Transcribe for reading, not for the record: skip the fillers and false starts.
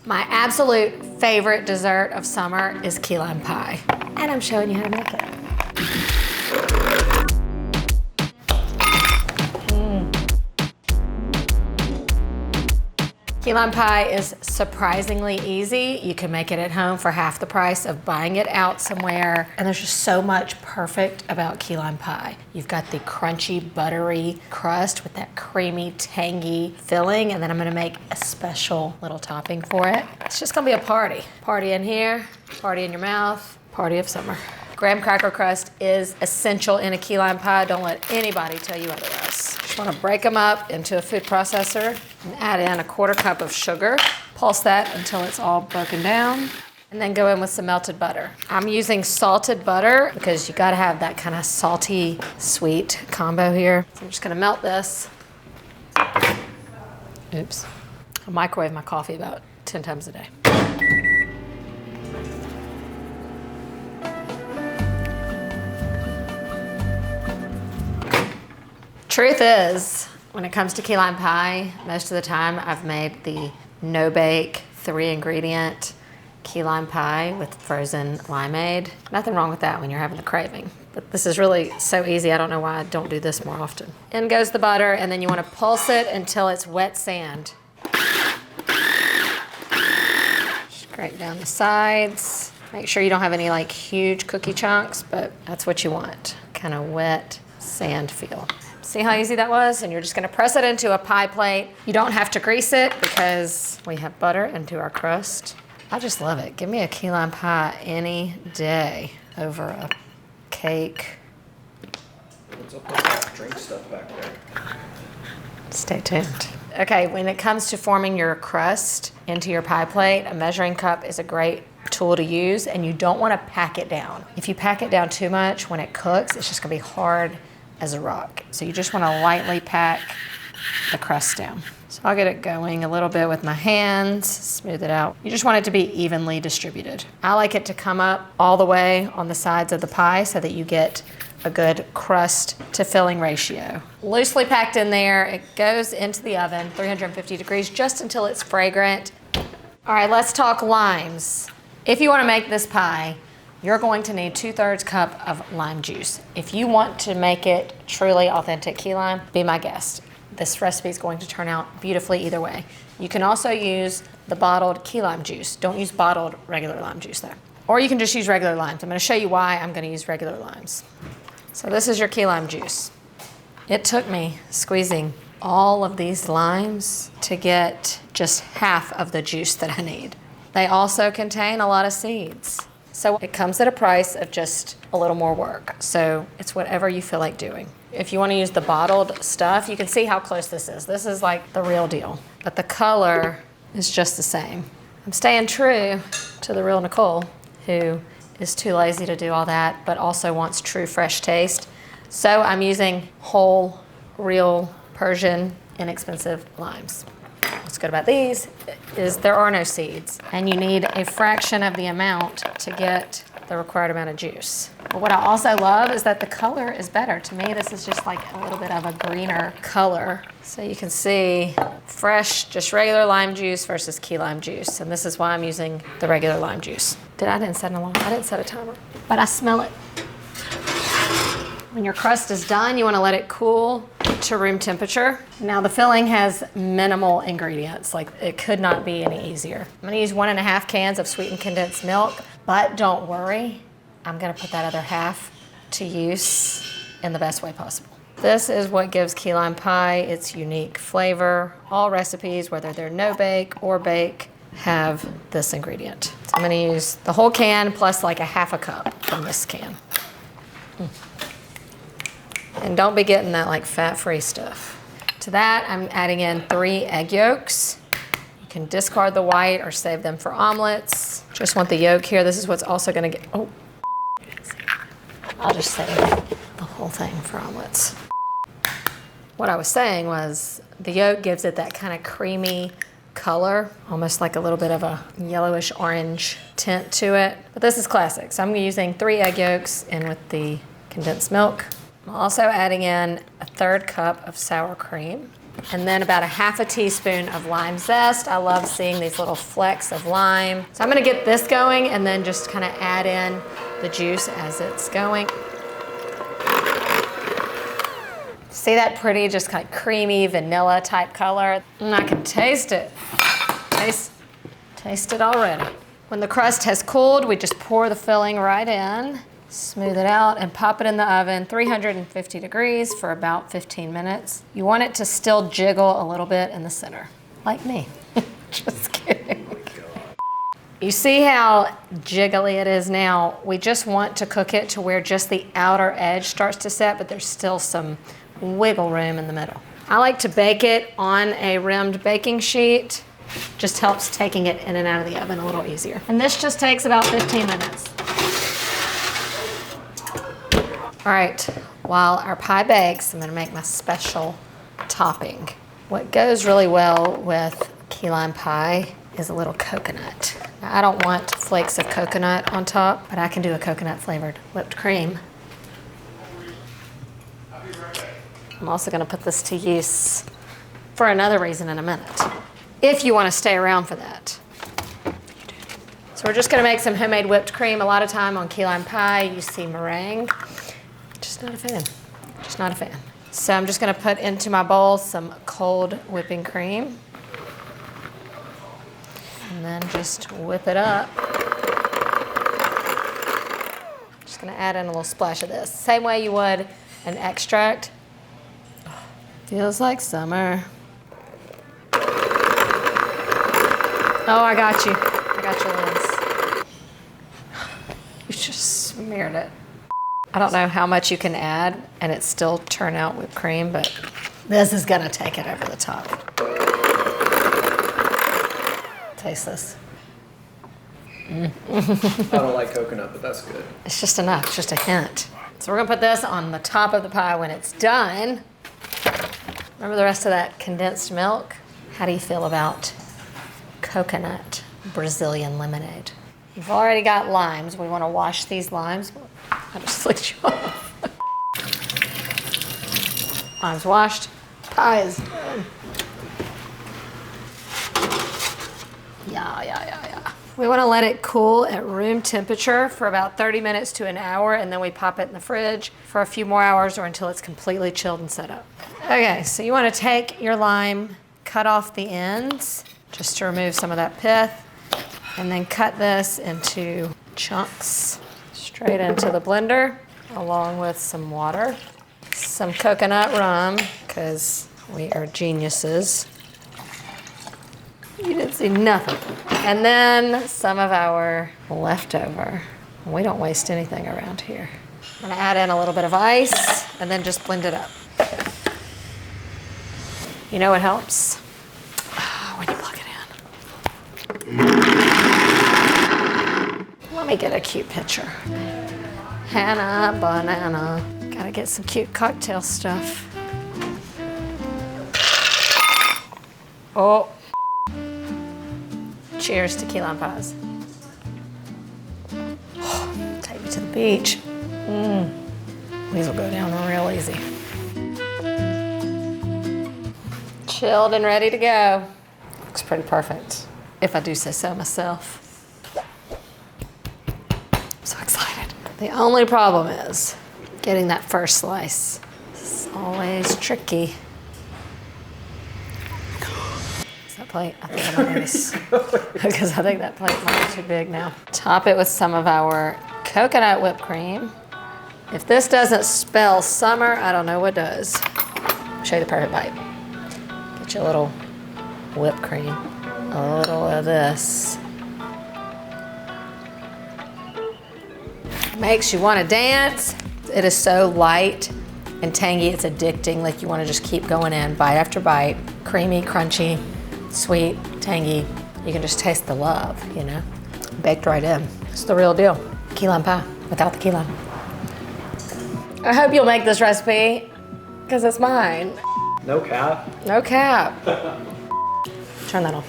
My absolute favorite dessert of summer is key lime pie, and I'm showing you how to make it. Key lime pie is surprisingly easy. You can make it at home for half the price of buying it out somewhere. And there's just so much perfect about key lime pie. You've got the crunchy, buttery crust with that creamy, tangy filling. And then I'm gonna make a special little topping for it. It's just gonna be a party. Party in here, party in your mouth, party of summer. Graham cracker crust is essential in a key lime pie. Don't let anybody tell you otherwise. Just wanna break them up into a food processor and add in a 1/4 cup of sugar. Pulse that until it's all broken down. And then go in with some melted butter. I'm using salted butter because you gotta have that kind of salty, sweet combo here. So I'm just gonna melt this. Oops. I microwave my coffee about 10 times a day. Truth is, when it comes to key lime pie, most of the time I've made the no-bake, 3-ingredient key lime pie with frozen limeade. Nothing wrong with that when you're having the craving. But this is really so easy, I don't know why I don't do this more often. In goes the butter, and then you want to pulse it until it's wet sand. Scrape down the sides. Make sure you don't have any like huge cookie chunks, but that's what you want. Kind of wet sand feel. See how easy that was? And you're just gonna press it into a pie plate. You don't have to grease it because we have butter into our crust. I just love it. Give me a key lime pie any day over a cake. What's up with that drink stuff back there? Stay tuned. Okay, when it comes to forming your crust into your pie plate, a measuring cup is a great tool to use, and you don't wanna pack it down. If you pack it down too much, when it cooks, it's just gonna be hard as a rock. So you just wanna lightly pack the crust down. So I'll get it going a little bit with my hands, smooth it out. You just want it to be evenly distributed. I like it to come up all the way on the sides of the pie so that you get a good crust to filling ratio. Loosely packed in there, it goes into the oven, 350 degrees, just until it's fragrant. All right, let's talk limes. If you wanna make this pie, you're going to need 2/3 cup of lime juice. If you want to make it truly authentic key lime, be my guest. This recipe is going to turn out beautifully either way. You can also use the bottled key lime juice. Don't use bottled regular lime juice though. Or you can just use regular limes. I'm gonna show you why I'm gonna use regular limes. So this is your key lime juice. It took me squeezing all of these limes to get just half of the juice that I need. They also contain a lot of seeds. So it comes at a price of just a little more work. So it's whatever you feel like doing. If you want to use the bottled stuff, you can see how close this is. This is like the real deal, but the color is just the same. I'm staying true to the real Nicole, who is too lazy to do all that, but also wants true fresh taste. So I'm using whole, real Persian, inexpensive limes. What's good about these is there are no seeds, and you need a fraction of the amount to get the required amount of juice. But what I also love is that the color is better. To me, this is just like a little bit of a greener color. So you can see fresh, just regular lime juice versus key lime juice. And this is why I'm using the regular lime juice. I didn't set an alarm, I didn't set a timer, but I smell it. When your crust is done, you want to let it cool to room temperature. Now the filling has minimal ingredients, like it could not be any easier. I'm gonna use 1.5 cans of sweetened condensed milk, but don't worry, I'm gonna put that other half to use in the best way possible. This is what gives key lime pie its unique flavor. All recipes, whether they're no bake or bake, have this ingredient. So I'm gonna use the whole can plus like 1/2 cup from this can. And don't be getting that like fat-free stuff. To that, I'm adding in 3 egg yolks. You can discard the white or save them for omelets. Just want the yolk here. This is what's also gonna get, oh. I'll just save the whole thing for omelets. What I was saying was the yolk gives it that kind of creamy color, almost like a little bit of a yellowish orange tint to it. But this is classic. So I'm using 3 egg yolks in with the condensed milk. I'm also adding in 1/3 cup of sour cream. And then about a half a teaspoon of lime zest. I love seeing these little flecks of lime. So I'm gonna get this going and then just kind of add in the juice as it's going. See that pretty, just kind of creamy vanilla type color? And I can taste it. Taste it already. When the crust has cooled, we just pour the filling right in, smooth it out, and pop it in the oven, 350 degrees for about 15 minutes. You want it to still jiggle a little bit in the center, like me. Just kidding. You see how jiggly it is now? We just want to cook it to where just the outer edge starts to set, but there's still some wiggle room in the middle. I like to bake it on a rimmed baking sheet. Just helps taking it in and out of the oven a little easier. And this just takes about 15 minutes. All right, while our pie bakes, I'm gonna make my special topping. What goes really well with key lime pie is a little coconut. Now, I don't want flakes of coconut on top, but I can do a coconut flavored whipped cream. I'm also gonna put this to use for another reason in a minute, if you wanna stay around for that. So we're just gonna make some homemade whipped cream. A lot of time on key lime pie, you see meringue. Just not a fan, just not a fan. So I'm just gonna put into my bowl some cold whipping cream. And then just whip it up. Just gonna add in a little splash of this. Same way you would an extract. Feels like summer. Oh, I got you. I got your lens. You just smeared it. I don't know how much you can add and it still turn out whipped cream, but this is gonna take it over the top. Taste this. I don't like coconut, but that's good. It's just enough, it's just a hint. So we're gonna put this on the top of the pie when it's done. Remember the rest of that condensed milk? How do you feel about coconut Brazilian lemonade? You've already got limes. We want to wash these limes. I just flicked you off. Limes washed. Pie is done. Yeah. We want to let it cool at room temperature for about 30 minutes to an hour, and then we pop it in the fridge for a few more hours or until it's completely chilled and set up. Okay, so you want to take your lime, cut off the ends just to remove some of that pith, and then cut this into chunks straight into the blender along with some water, some coconut rum, because we are geniuses. You didn't see nothing. And then some of our leftover. We don't waste anything around here. I'm gonna add in a little bit of ice and then just blend it up. You know what helps? When you plug it in. Let me get a cute picture. Hannah, banana. Gotta get some cute cocktail stuff. Oh. Cheers to key lime pies. Take me to the beach. These will go down real easy. Chilled and ready to go. Looks pretty perfect, if I do say so myself. I'm so excited. The only problem is getting that first slice. It's always tricky. That plate, I think I'm gonna miss because I think that plate might be too big now. Top it with some of our coconut whipped cream. If this doesn't spell summer, I don't know what does. I'll show you the perfect bite. Get you a little whipped cream, a little of this. Makes you want to dance. It is so light and tangy, it's addicting. Like you want to just keep going in, bite after bite. Creamy, crunchy. Sweet, tangy, you can just taste the love, you know? Baked right in. It's the real deal. Key lime pie without the key lime. I hope you'll make this recipe, because it's mine. No cap. No cap. Turn that on.